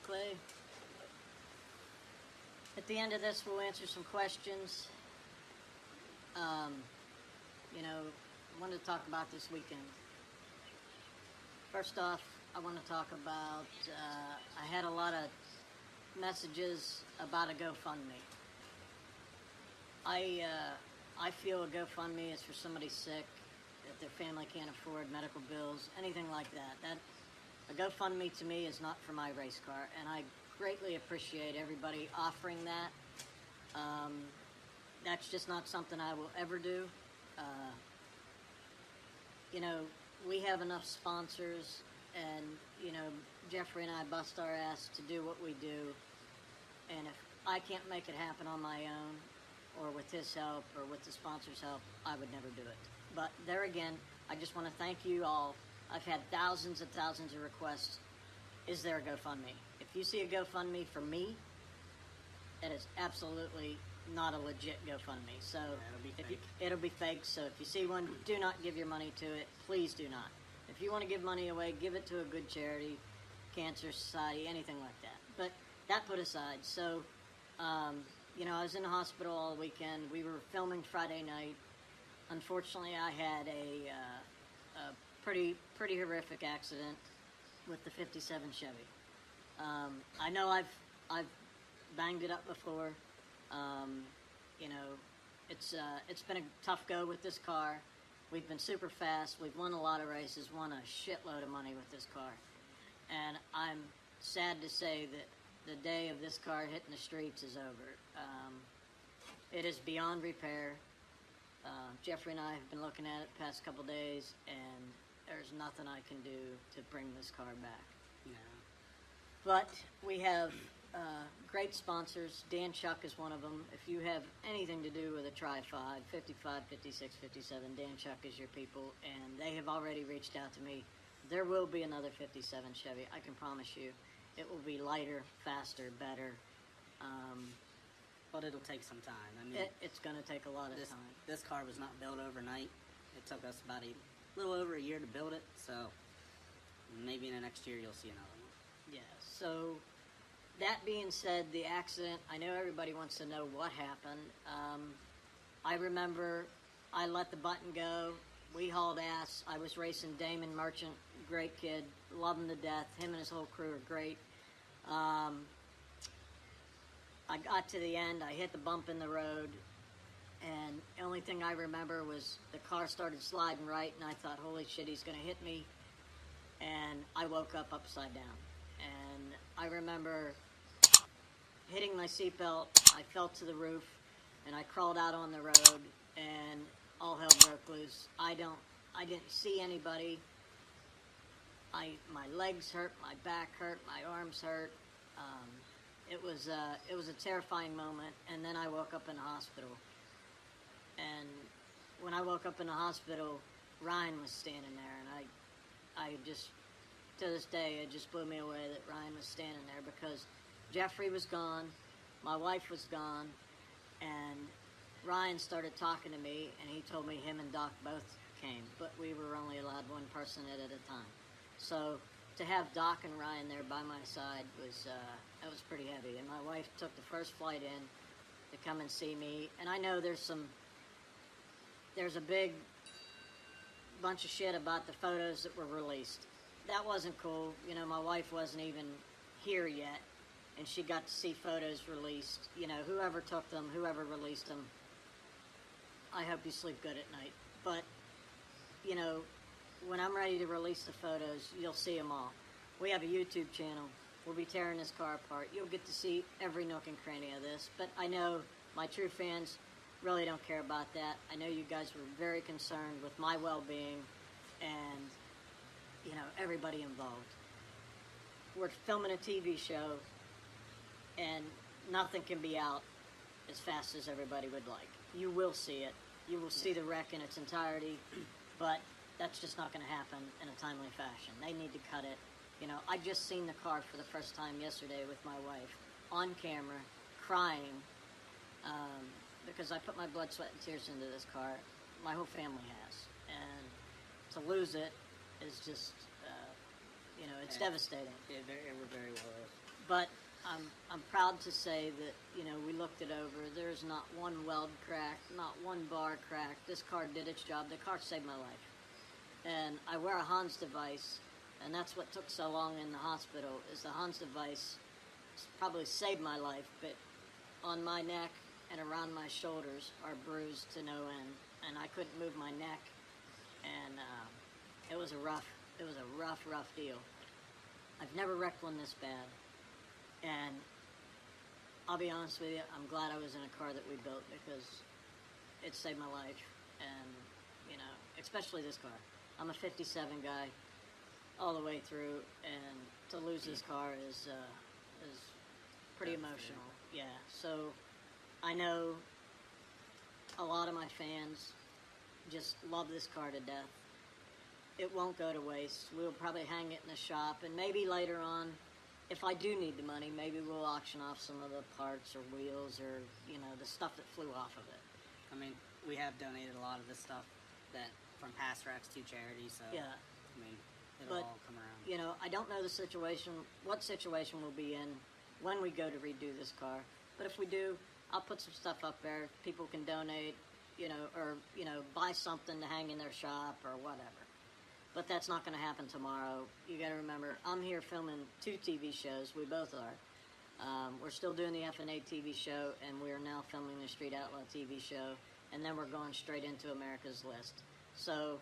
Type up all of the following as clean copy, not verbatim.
Clay. At the end of this, we'll answer some questions. You know, I wanted to talk about this weekend. First off, I want to talk about, I had a lot of messages about a GoFundMe. I feel a GoFundMe is for somebody sick, that their family can't afford medical bills, anything like that. A GoFundMe to me is not for my race car, and I greatly appreciate everybody offering that. That's just not something I will ever do. You know, we have enough sponsors, and, you know, Jeffrey and I bust our ass to do what we do, and if I can't make it happen on my own, or with his help, or with the sponsors' help, I would never do it. But there again, I just want to thank you all. I've had thousands and thousands of requests. Is there a GoFundMe? If you see a GoFundMe for me, that is absolutely not a legit GoFundMe. So it'll be fake. So if you see one, do not give your money to it. Please do not. If you want to give money away, give it to a good charity, Cancer Society, anything like that. But that put aside. So, you know, I was in the hospital all weekend. We were filming Friday night. Unfortunately, I had a pretty horrific accident with the '57 Chevy. I know I've banged it up before. You know, it's been a tough go with this car. We've been super fast. We've won a lot of races, won a shitload of money with this car. And I'm sad to say that the day of this car hitting the streets is over. It is beyond repair. Jeffrey and I have been looking at it the past couple days, and there's nothing I can do to bring this car back. Yeah. But we have great sponsors. Dan Chuck is one of them. If you have anything to do with a Tri-5, 55, 56, 57, Dan Chuck is your people, and they have already reached out to me. There will be another '57 Chevy, I can promise you. It will be lighter, faster, better. But it'll take some time. I mean, it's going to take a lot of time. This car was not built overnight. It took us about a little over a year to build it, so maybe in the next year you'll see another one. Yeah, so that being said, the accident, I know everybody wants to know what happened. I remember I let the button go. We hauled ass. I was racing Damon Merchant, great kid, love him to death. Him and his whole crew are great. I got to the end, I hit the bump in the road, and the only thing I remember was the car started sliding right, and I thought, holy shit, he's going to hit me. And I woke up upside down. And I remember hitting my seatbelt, I fell to the roof, and I crawled out on the road, and all hell broke loose. I didn't see anybody. My legs hurt, my back hurt, my arms hurt. It was a terrifying moment, and then I woke up in the hospital. And when I woke up in the hospital, Ryan was standing there, and I just, to this day, it just blew me away that Ryan was standing there, because Jeffrey was gone, my wife was gone, and Ryan started talking to me, and he told me him and Doc both came, but we were only allowed one person at a time. So to have Doc and Ryan there by my side was that was pretty heavy. And my wife took the first flight in to come and see me. And I know there's a big bunch of shit about the photos that were released. That wasn't cool. You know, my wife wasn't even here yet, and she got to see photos released. You know, whoever took them, whoever released them, I hope you sleep good at night. But, you know, when I'm ready to release the photos, you'll see them all. We have a YouTube channel. We'll be tearing this car apart. You'll get to see every nook and cranny of this. But I know my true fans really don't care about that. I know you guys were very concerned with my well-being and, you know, everybody involved. We're filming a TV show, and nothing can be out as fast as everybody would like. You will see it. You will see the wreck in its entirety, but that's just not going to happen in a timely fashion. They need to cut it. You know, I just seen the car for the first time yesterday with my wife, on camera, crying, because I put my blood, sweat, and tears into this car. My whole family has. And to lose it is just, you know, it's devastating. It very well is. But I'm proud to say that, you know, we looked it over. There's not one weld crack, not one bar crack. This car did its job. The car saved my life. And I wear a Hans device, and that's what took so long in the hospital, is the Hans device probably saved my life, but on my neck and around my shoulders are bruised to no end, and I couldn't move my neck, and it was a rough deal. I've never wrecked one this bad, and I'll be honest with you, I'm glad I was in a car that we built, because it saved my life, and, you know, especially this car. I'm a 57 guy all the way through, and to lose this car is pretty emotional. Yeah, so I know a lot of my fans just love this car to death. It won't go to waste. We'll probably hang it in the shop, and maybe later on, if I do need the money, maybe we'll auction off some of the parts or wheels or, you know, the stuff that flew off of it. I mean, we have donated a lot of this stuff that from past wrecks to charity, so Yeah. I mean, it'll all come around. You know, I don't know what situation we'll be in when we go to redo this car. But if we do, I'll put some stuff up there. People can donate, you know, or, you know, buy something to hang in their shop or whatever. But that's not going to happen tomorrow. You got to remember, I'm here filming 2 TV shows. We both are. We're still doing the F&A TV show, and we are now filming the Street Outlaw TV show, and then we're going straight into America's List. So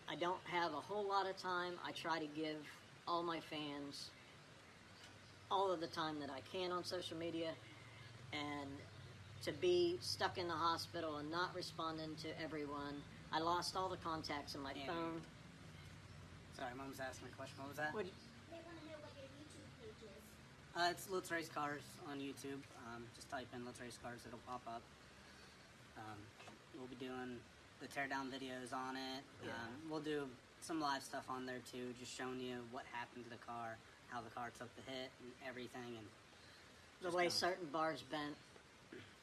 I don't have a whole lot of time. I try to give all my fans all of the time that I can on social media, and to be stuck in the hospital and not responding to everyone. I lost all the contacts in my phone. Sorry, Mom was asking a question. What was that? Would, They want to know what your YouTube page is. It's Lutz Race Cars on YouTube. Just type in Lutz Race Cars, it'll pop up. We'll be doing the teardown videos on it. Yeah. We'll do some live stuff on there too, just showing you what happened to the car, how the car took the hit and everything, and the way certain bars bent,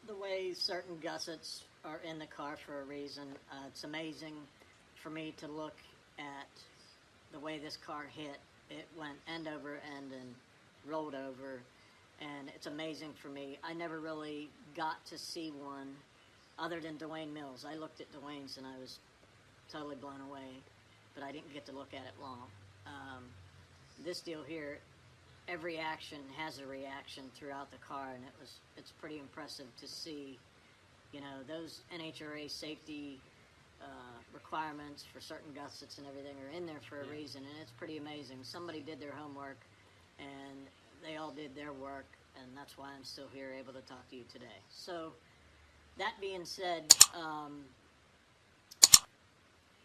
the way certain gussets are in the car for a reason. It's amazing for me to look at the way this car hit. It went end over end and rolled over, and it's amazing for me. I never really got to see one other than Dwayne Mills. I looked at Dwayne's and I was totally blown away, but I didn't get to look at it long. This deal here, every action has a reaction throughout the car, and it's pretty impressive to see. You know, those NHRA safety requirements for certain gussets and everything are in there for a reason, and it's pretty amazing. Somebody did their homework, and they all did their work, and that's why I'm still here able to talk to you today. So, that being said,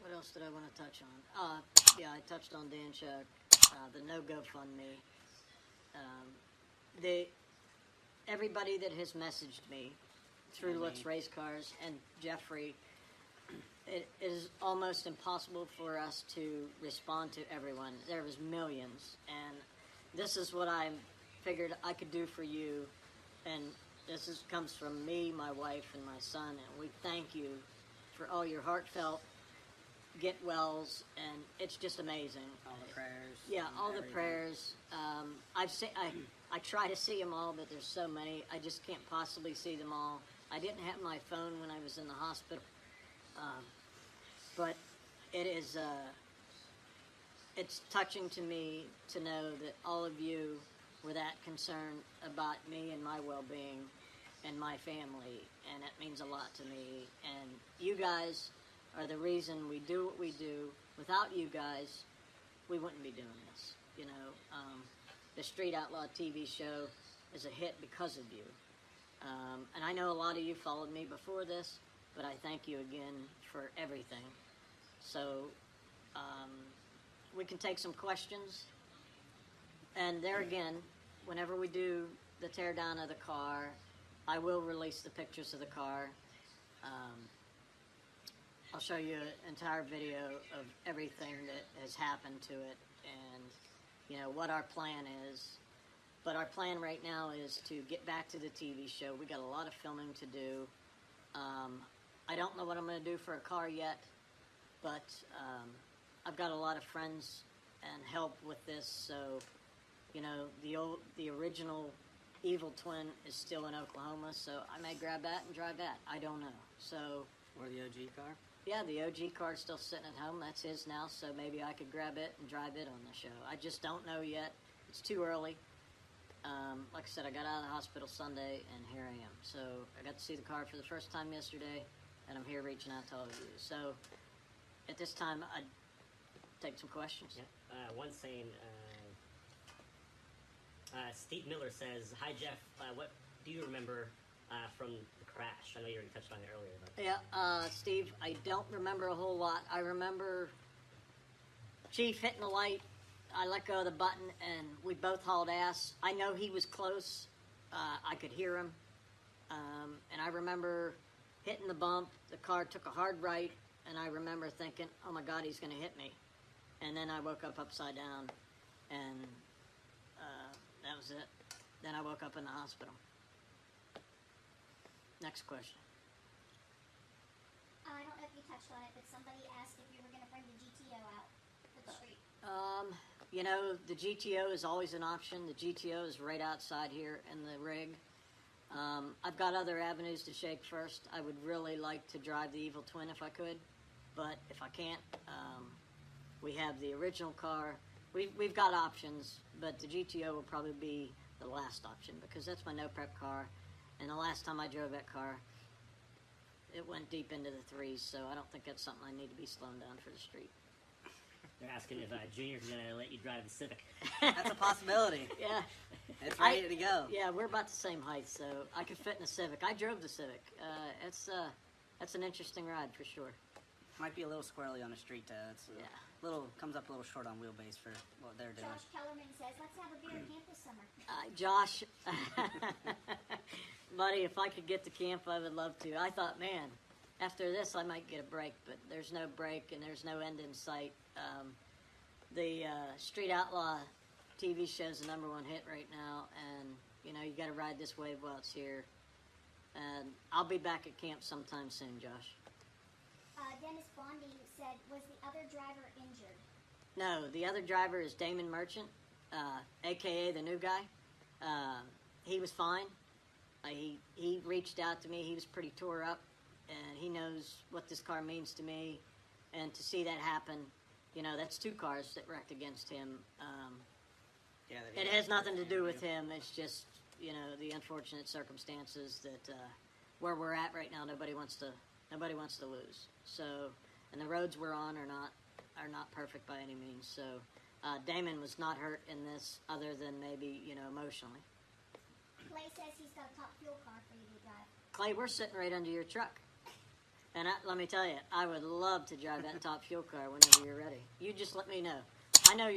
what else did I want to touch on? Yeah, I touched on Dan Chuck, the No GoFundMe. Everybody that has messaged me through Lutz Race Cars and Jeffrey, it is almost impossible for us to respond to everyone. There was millions, and this is what I figured I could do for you, and this comes from me, my wife, and my son, and we thank you for all your heartfelt get wells, and it's just amazing. all the prayers. Yeah, all the everything. prayers. I try to see them all, but there's so many. I just can't possibly see them all. I didn't have my phone when I was in the hospital, but it is. It's touching to me to know that all of you were that concerned about me and my well-being and my family, and it means a lot to me. And you guys are the reason we do what we do. Without you guys, we wouldn't be doing this. You know, the Street Outlaw TV show is a hit because of you. And I know a lot of you followed me before this, but I thank you again for everything. So, we can take some questions. And there again, whenever we do the teardown of the car, I will release the pictures of the car. I'll show you an entire video of everything that has happened to it and, you know, what our plan is. But our plan right now is to get back to the TV show. We got a lot of filming to do. I don't know what I'm going to do for a car yet, but I've got a lot of friends and help with this, so, the original Evil Twin is still in Oklahoma, so I may grab that and drive that. I don't know. So, Or the OG car? yeah, the OG car's still sitting at home. That's his now, so maybe I could grab it and drive it on the show. I just don't know yet. It's too early. Like I said, I got out of the hospital Sunday, and here I am. So I got to see the car for the first time yesterday, and I'm here reaching out to all of you. So at this time, I'd take some questions. Yeah. One saying, Steve Miller says, "Hi Jeff, what do you remember from the crash?" I know you already touched on it earlier. But... Yeah, Steve, I don't remember a whole lot. I remember Chief hitting the light. I let go of the button, and we both hauled ass. I know he was close. I could hear him. And I remember hitting the bump. The car took a hard right, and I remember thinking, oh, my God, he's going to hit me. And then I woke up upside down, and that was it. Then I woke up in the hospital. Next question. I don't know if you touched on it, but somebody asked if you were going to bring the GTO out for the street. The GTO is always an option. The GTO is right outside here in the rig. I've got other avenues to shake first. I would really like to drive the Evil Twin if I could, but if I can't, we have the original car. We've got options, but the GTO will probably be the last option because that's my no-prep car, and the last time I drove that car, it went deep into the threes, so I don't think that's something I need to be slowing down for the street. They're asking if Junior's going to let you drive the Civic. That's a possibility. Yeah. It's ready to go. Yeah, we're about the same height, so I could fit in a Civic. I drove the Civic. That's an interesting ride for sure. Might be a little squirrely on the street, it's comes up a little short on wheelbase for what they're doing. Josh Kellerman says, let's have a beer camp this summer. Josh, buddy, if I could get to camp, I would love to. I thought, man, after this, I might get a break, but there's no break and there's no end in sight. The Street Outlaw TV show is the #1 hit right now, and you got to ride this wave while it's here. And I'll be back at camp sometime soon, Josh. Dennis Bondi said, was the other driver injured? No, the other driver is Damon Merchant, a.k.a. the new guy. He was fine. He reached out to me. He was pretty tore up, and he knows what this car means to me. And to see that happen, that's 2 cars that wrecked against him. It has nothing to do with him. It's just, the unfortunate circumstances that where we're at right now, nobody wants to lose. So, and the roads we're on are not perfect by any means. So, Damon was not hurt in this, other than maybe emotionally. Clay says he's got a top fuel car for you to drive. Clay, we're sitting right under your truck, and let me tell you, I would love to drive that top fuel car whenever you're ready. You just let me know. I know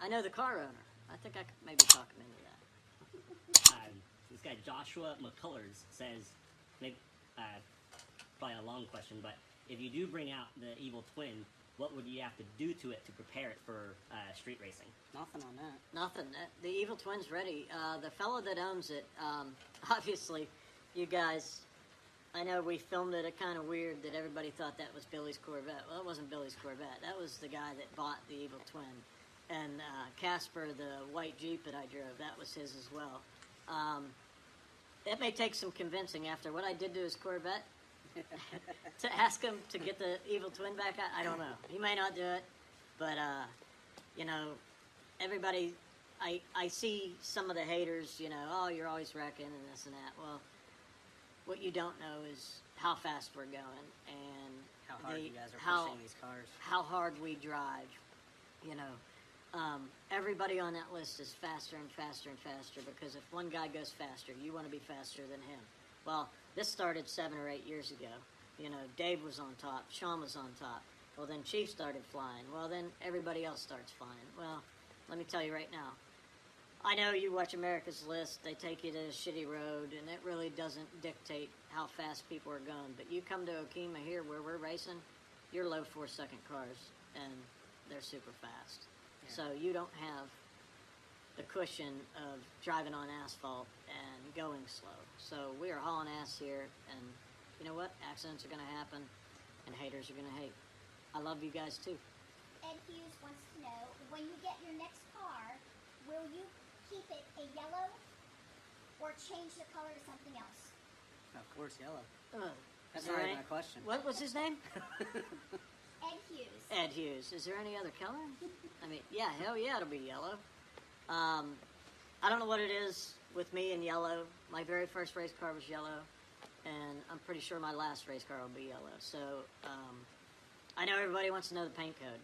I know the car owner. I think I could maybe talk him into that. This guy Joshua McCullers says, maybe, probably a long question, but if you do bring out the Evil Twin, what would you have to do to it to prepare it for street racing? Nothing on that. Nothing. The Evil Twin's ready. The fellow that owns it, obviously, you guys, I know we filmed it kind of weird that everybody thought that was Billy's Corvette. Well, it wasn't Billy's Corvette. That was the guy that bought the Evil Twin. And Casper, the white Jeep that I drove, that was his as well. It may take some convincing after what I did to his Corvette to ask him to get the Evil Twin back. I don't know. He may not do it, but everybody. I see some of the haters. Oh, you're always wrecking and this and that. Well, what you don't know is how fast we're going and how hard you guys are pushing these cars. How hard we drive. Everybody on that list is faster and faster and faster because if one guy goes faster, you want to be faster than him. Well, this started 7 or 8 years ago. Dave was on top, Shawn was on top. Well, then Chief started flying. Well, then everybody else starts flying. Well, let me tell you right now. I know you watch America's List. They take you to a shitty road, and it really doesn't dictate how fast people are going. But you come to Okima here where we're racing, you're low 4-second cars, and they're super fast. Yeah. So you don't have the cushion of driving on asphalt and going slow. So we are hauling ass here, and you know what? Accidents are going to happen, and haters are going to hate. I love you guys too. Ed Hughes wants to know, when you get your next car, will you keep it a yellow or change the color to something else? Of course, yellow. That's Is there not any- even a question. What was his name? Ed Hughes. Ed Hughes. Is there any other color? I mean, yeah, hell yeah, it'll be yellow. I don't know what it is with me and yellow. My very first race car was yellow, and I'm pretty sure my last race car will be yellow. So I know everybody wants to know the paint code.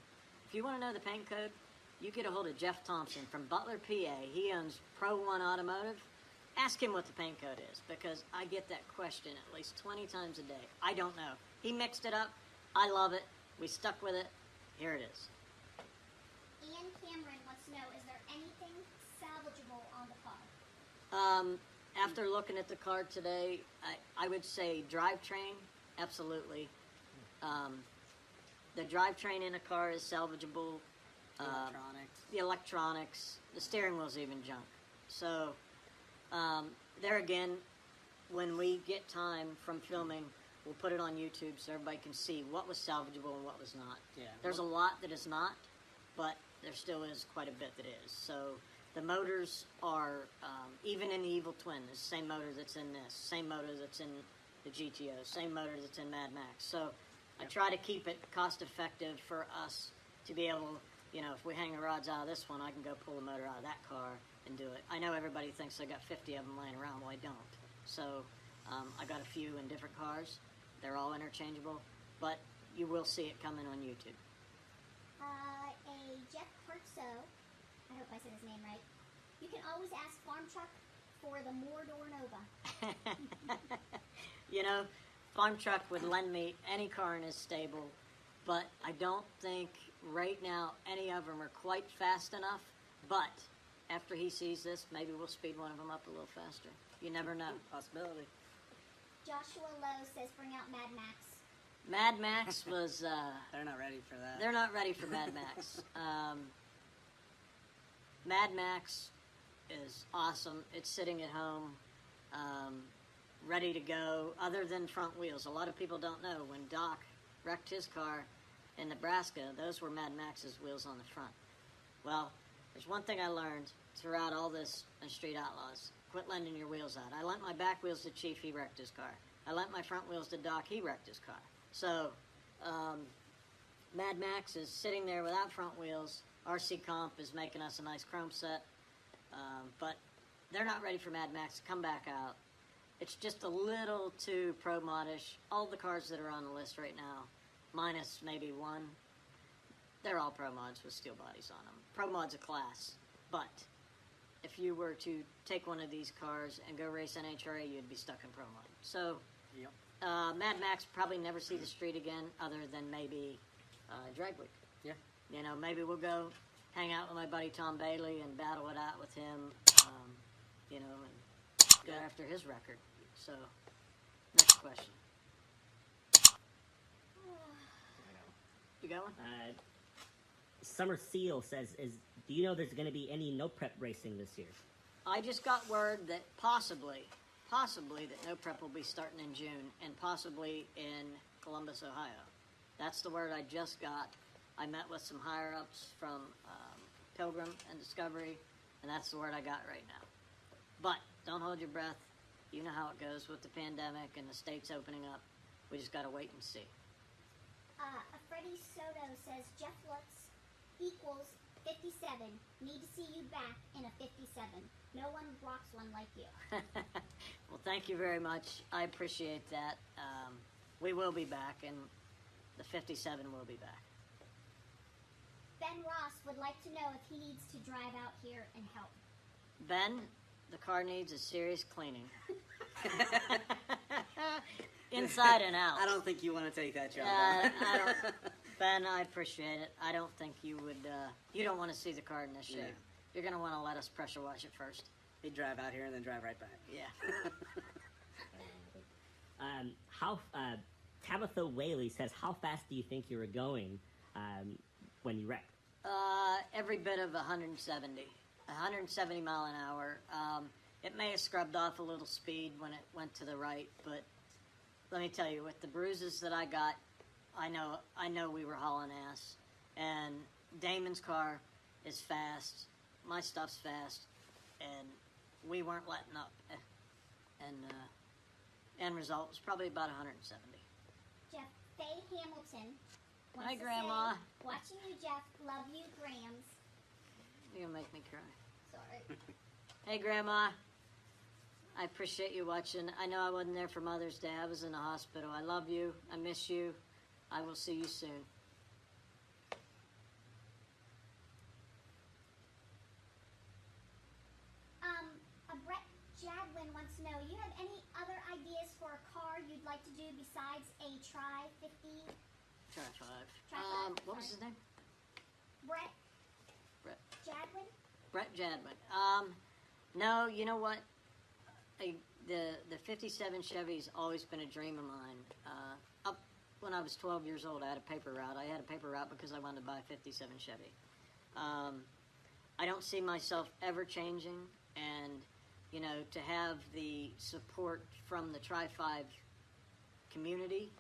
If you want to know the paint code, you get a hold of Jeff Thompson from Butler, PA. He owns Pro One Automotive. Ask him what the paint code is, because I get that question at least 20 times a day. I don't know. He mixed it up. I love it. We stuck with it. Here it is. Ian Cameron wants to know, is there anything salvageable on the car? After looking at the car today, I would say drivetrain, absolutely. The drivetrain in a car is salvageable. Electronics. The electronics, the steering wheel's even junk. So, there again, when we get time from filming, we'll put it on YouTube so everybody can see what was salvageable and what was not. Yeah. There's a lot that is not, but there still is quite a bit that is. So the motors are, even in the Evil Twin, the same motor that's in this, same motor that's in the GTO, same motor that's in Mad Max. So I try to keep it cost effective for us to be able, you know, if we hang the rods out of this one, I can go pull the motor out of that car and do it. I know everybody thinks I got 50 of them laying around. Well, I don't. So I got a few in different cars. They're all interchangeable, but you will see it coming on YouTube. A Jeff Hertzo, I hope I said his name right. You can always ask Farm Truck for the Mordor Nova. You know, Farm Truck would lend me any car in his stable, but I don't think right now any of them are quite fast enough. But after he sees this, maybe we'll speed one of them up a little faster. You never know. Possibility. Joshua Lowe says, bring out Mad Max. Mad Max was... They're not ready for that. They're not ready for Mad Max. Mad Max is awesome. It's sitting at home, ready to go, other than front wheels. A lot of people don't know, when Doc wrecked his car in Nebraska, those were Mad Max's wheels on the front. Well, there's one thing I learned throughout all this in Street Outlaws. Quit lending your wheels out. I lent my back wheels to Chief, he wrecked his car. I lent my front wheels to Doc, he wrecked his car. So, Mad Max is sitting there without front wheels. RC Comp is making us a nice chrome set. But they're not ready for Mad Max to come back out. It's just a little too pro modish. All the cars that are on the list right now, minus maybe one, they're all pro mods with steel bodies on them. Pro mod's a class, but if you were to take one of these cars and go race NHRA, you'd be stuck in pro mod. So, Yep. Mad Max probably never see the street again, other than maybe Drag Week. Yeah. You know, maybe we'll go hang out with my buddy Tom Bailey and battle it out with him, you know, and go after his record. So, next question. You got one? Summer Seal says, do you know there's going to be any no prep racing this year? I just got word that possibly that no prep will be starting in June, and possibly in Columbus, Ohio. That's the word I just got. I met with some higher-ups from Pilgrim and Discovery, and that's the word I got right now. But don't hold your breath. You know how it goes with the pandemic and the states opening up. We just got to wait and see. Freddie Soto says, Jeff Lutz equals 57. Need to see you back in a 57. No one rocks one like you. Well, thank you very much. I appreciate that. We will be back, and the 57 will be back. Ben Ross would like to know if he needs to drive out here and help. Ben, the car needs a serious cleaning. Inside and out. I don't think you want to take that job. Ben, I appreciate it. I don't think you would, you don't want to see the car in this shape. Yeah. You're going to want to let us pressure wash it first. He'd drive out here and then drive right back. Yeah. Tabitha Whaley says, how fast do you think you were going when you wrecked? Every bit of 170 mile an hour. It may have scrubbed off a little speed when it went to the right, but let me tell you, with the bruises that I got, I know we were hauling ass. And Damon's car is fast. My stuff's fast. and we weren't letting up. And end result was probably about 170. Jeff, Faye Hamilton wants Hi, to Grandma. say, watching you, Jeff, love you, Grams. You're going to make me cry. Sorry. Hey, Grandma. I appreciate you watching. I know I wasn't there for Mother's Day. I was in the hospital. I love you. I miss you. I will see you soon. Brett Jadwin wants to know, you have any other ideas for a car you'd like to do besides a Tri-50? Tri-5. Tri-5, What was sorry. his name? Brett Brett. Jadwin? Brett Jadwin. No, you know what? The 57 Chevy's always been a dream of mine. Up when I was 12 years old, I had a paper route. I had a paper route because I wanted to buy a 57 Chevy. I don't see myself ever changing, and you know, to have the support from the Tri-5 community,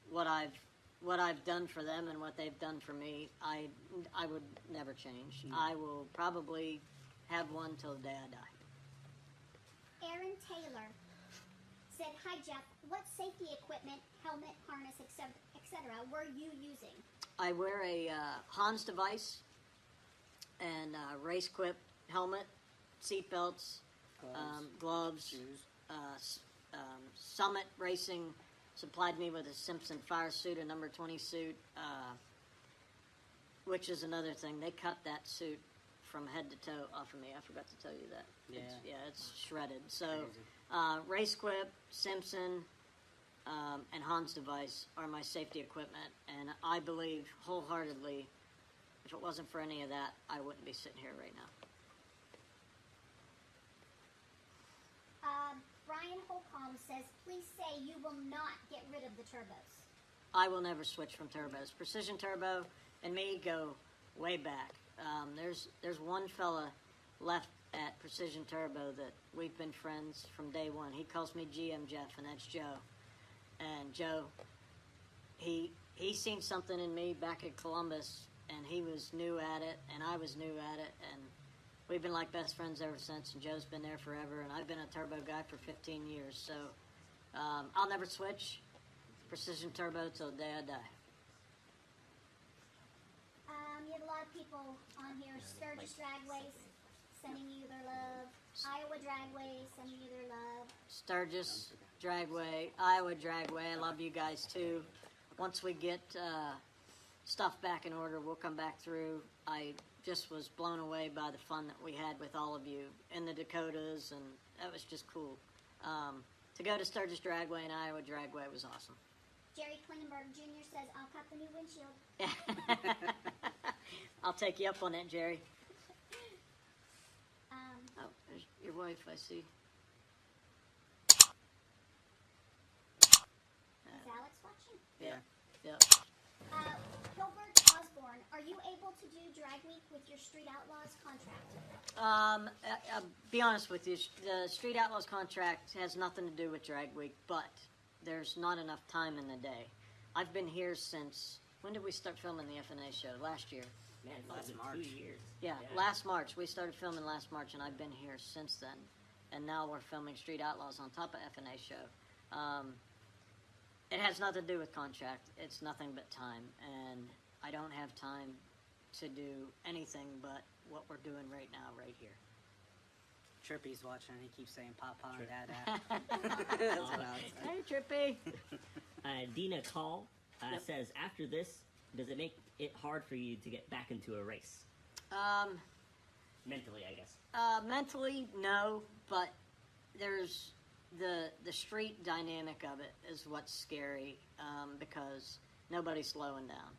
what I've done for them and what they've done for me, I would never change. I will probably have one till the day I die. Aaron Taylor said, hi, Jeff. What safety equipment, helmet, harness, etc., were you using? I wear a Hans device and race quip helmet, seat belts, gloves. Shoes. Summit Racing supplied me with a Simpson fire suit, a number 20 suit, which is another thing. They cut that suit from head to toe off of me. I forgot to tell you that. Yeah. It's shredded. So, Crazy. Race Quip, Simpson, and Hans device are my safety equipment, and I believe wholeheartedly, if it wasn't for any of that, I wouldn't be sitting here right now. Brian Holcomb says, please say you will not get rid of the turbos. I will never switch from turbos. Precision Turbo and me go way back. There's one fella left at Precision Turbo that we've been friends from day one. He calls me GM Jeff, and that's Joe. And Joe, he seen something in me back at Columbus, and he was new at it, and I was new at it, and we've been like best friends ever since, and Joe's been there forever, and I've been a turbo guy for 15 years, so I'll never switch Precision Turbo till the day I die. You have a lot of people on here. Sturgis Dragways sending you their love. Iowa Dragways sending you their love. Sturgis Dragway, Iowa Dragway, I love you guys too. Once we get stuff back in order, we'll come back through. I just was blown away by the fun that we had with all of you in the Dakotas, and that was just cool. To go to Sturgis Dragway and Iowa Dragway was awesome. Jerry Klingenberg Jr. says, I'll cut the new windshield. I'll take you up on that, Jerry. Um, Oh, there's your wife, I see. is Alex watching? Yeah. Hilbert Osborne, are you able to do Drag Week with your Street Outlaws contract? I'll be honest with you. The Street Outlaws contract has nothing to do with Drag Week, but there's not enough time in the day. I've been here since, when did we start filming the FNA show? Last year. Man, it's Last been March. 2 years. Yeah, last March. We started filming last March, and I've been here since then. And now we're filming Street Outlaws on top of FNA show. It has nothing to do with contract. It's nothing but time. And I don't have time to do anything but what we're doing right now, right here. Trippy's watching. He keeps saying Papa and Dada. That's what I was saying. Hey, Trippy. Dina Call Yep. says, after this, does it make it hard for you to get back into a race? Mentally, I guess. Mentally, no, but there's the street dynamic of it is what's scary, because nobody's slowing down.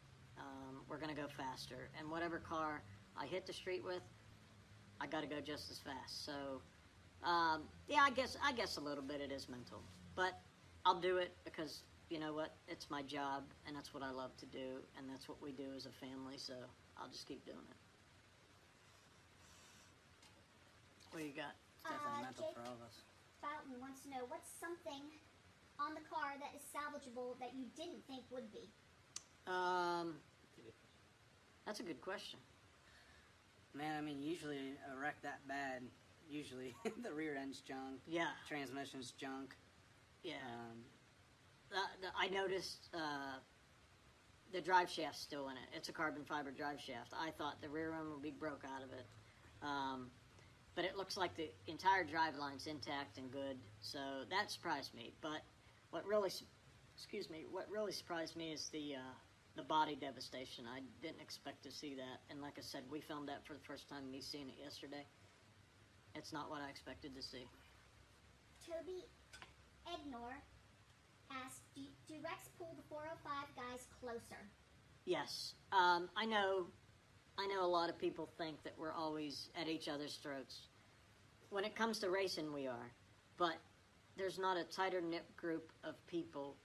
We're gonna go faster, and whatever car I hit the street with, I got to go just as fast. So, yeah, I guess a little bit it is mental, but I'll do it because you know what? It's my job, and that's what I love to do, and that's what we do as a family. So I'll just keep doing it. What do you got? Definitely mental Jake for all of us. Fountain wants to know, what's something on the car that is salvageable that you didn't think would be? That's a good question. Man, I mean, usually a wreck that bad, usually the rear end's junk, Yeah, transmission's junk. yeah. I noticed the drive shaft's still in it. It's a carbon fiber drive shaft. I thought the rear end would be broke out of it. But it looks like the entire drive line's intact and good, so that surprised me. But what really surprised me is the body devastation. I didn't expect to see that, and like I said, we filmed that for the first time. Me seeing it yesterday, it's not what I expected to see. Toby Egnor asked, do Rex pull the 405 guys closer? Yes, I know a lot of people think that we're always at each other's throats. When it comes to racing, we are, but there's not a tighter knit group of people.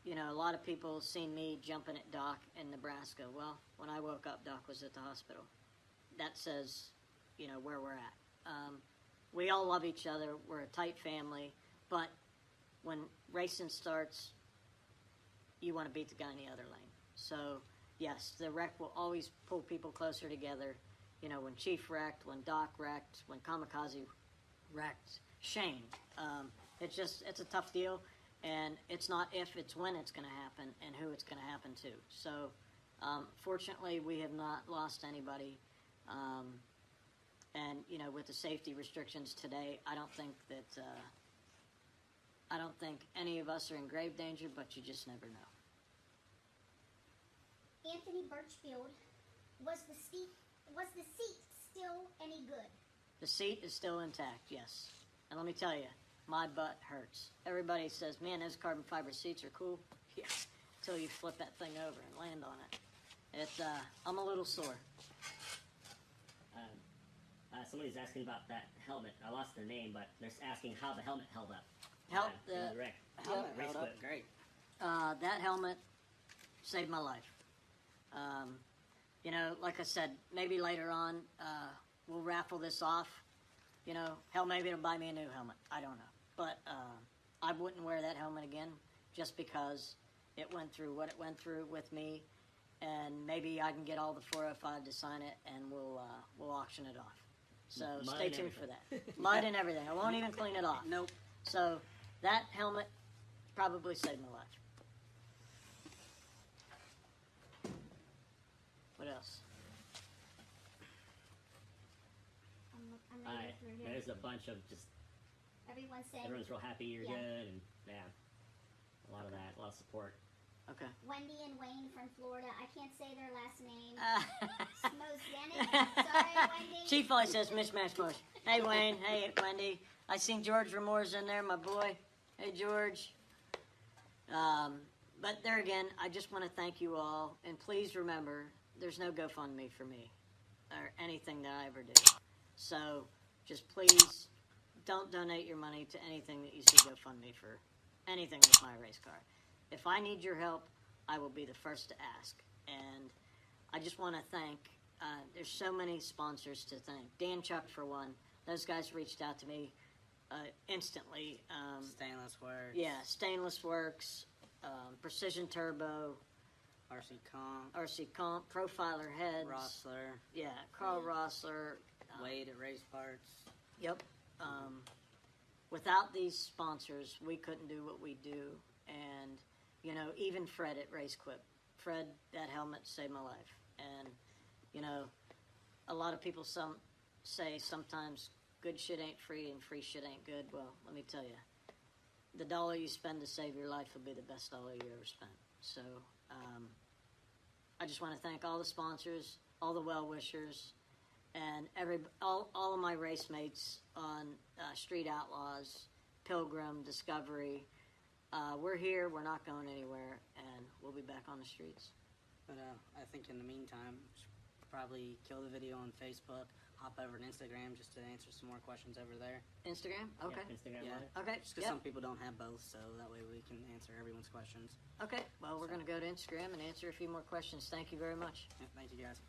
You know, a lot of people seen me jumping at Doc in Nebraska. Well, when I woke up, Doc was at the hospital. That says, you know, where we're at. We all love each other. We're a tight family, but when racing starts, you want to beat the guy in the other lane. So, yes, the wreck will always pull people closer together. You know, when Chief wrecked, when Doc wrecked, when Kamikaze wrecked, Shane. It's a tough deal, and it's not if, it's when it's going to happen and who it's going to happen to. So, fortunately, we have not lost anybody. And, you know, with the safety restrictions today, I don't think any of us are in grave danger, but you just never know. Anthony Birchfield, was the seat still any good? The seat is still intact, yes. And let me tell you, my butt hurts. Everybody says, man, those carbon fiber seats are cool. Yeah, until you flip that thing over and land on it. I'm a little sore. Somebody's asking about that helmet. I lost their name, but they're asking how the helmet held up. The wreck. Helmet Yep. held up great. That helmet saved my life. You know, like I said, maybe later on we'll raffle this off. You know, hell, maybe it'll buy me a new helmet. I don't know. But I wouldn't wear that helmet again just because it went through what it went through with me. And maybe I can get all the 405 to sign it, and we'll auction it off. So Mud stay and tuned for everything. that. Mud and everything. I won't even clean it off. Nope. So that helmet probably saved my life. What else? I'm reading through here. There's a bunch of just Everyone said everyone's real happy you're Yeah. good, and yeah, a lot of that, a lot of support. Okay. Wendy and Wayne from Florida. I can't say their last name. Uh, Smozenic. Sorry, Wendy. Chief always says mishmash mush. Hey, Wayne. Hey, Wendy. I seen George Ramore's in there, my boy. Hey, George. But there again, I just want to thank you all. And please remember, there's no GoFundMe for me or anything that I ever do. So just please don't donate your money to anything that you see GoFundMe for anything with my race car. If I need your help, I will be the first to ask. And I just want to thank, there's so many sponsors to thank. Dan Chuck, for one. Those guys reached out to me instantly. Stainless Works. Yeah, Stainless Works, Precision Turbo, RC Comp. Profiler Heads. Rossler. Yeah, Carl Rossler. Wade at Race Parts. Yep. Without these sponsors, we couldn't do what we do. And, you know, even Fred at Race Quip. Fred, that helmet saved my life. And, you know, a lot of people say sometimes good shit ain't free and free shit ain't good. Well, let me tell you, the dollar you spend to save your life will be the best dollar you ever spent. So, I just want to thank all the sponsors, all the well-wishers, and all of my race mates on Street Outlaws, Pilgrim, Discovery. We're here, we're not going anywhere, and we'll be back on the streets. But I think in the meantime, probably kill the video on Facebook, hop over to Instagram just to answer some more questions over there. Instagram? Okay. Yeah, Instagram Yeah. Live. Okay. Just because Yep. some people don't have both, so that way we can answer everyone's questions. Okay. Well, we're going to go to Instagram and answer a few more questions. Thank you very much. Yeah, thank you guys.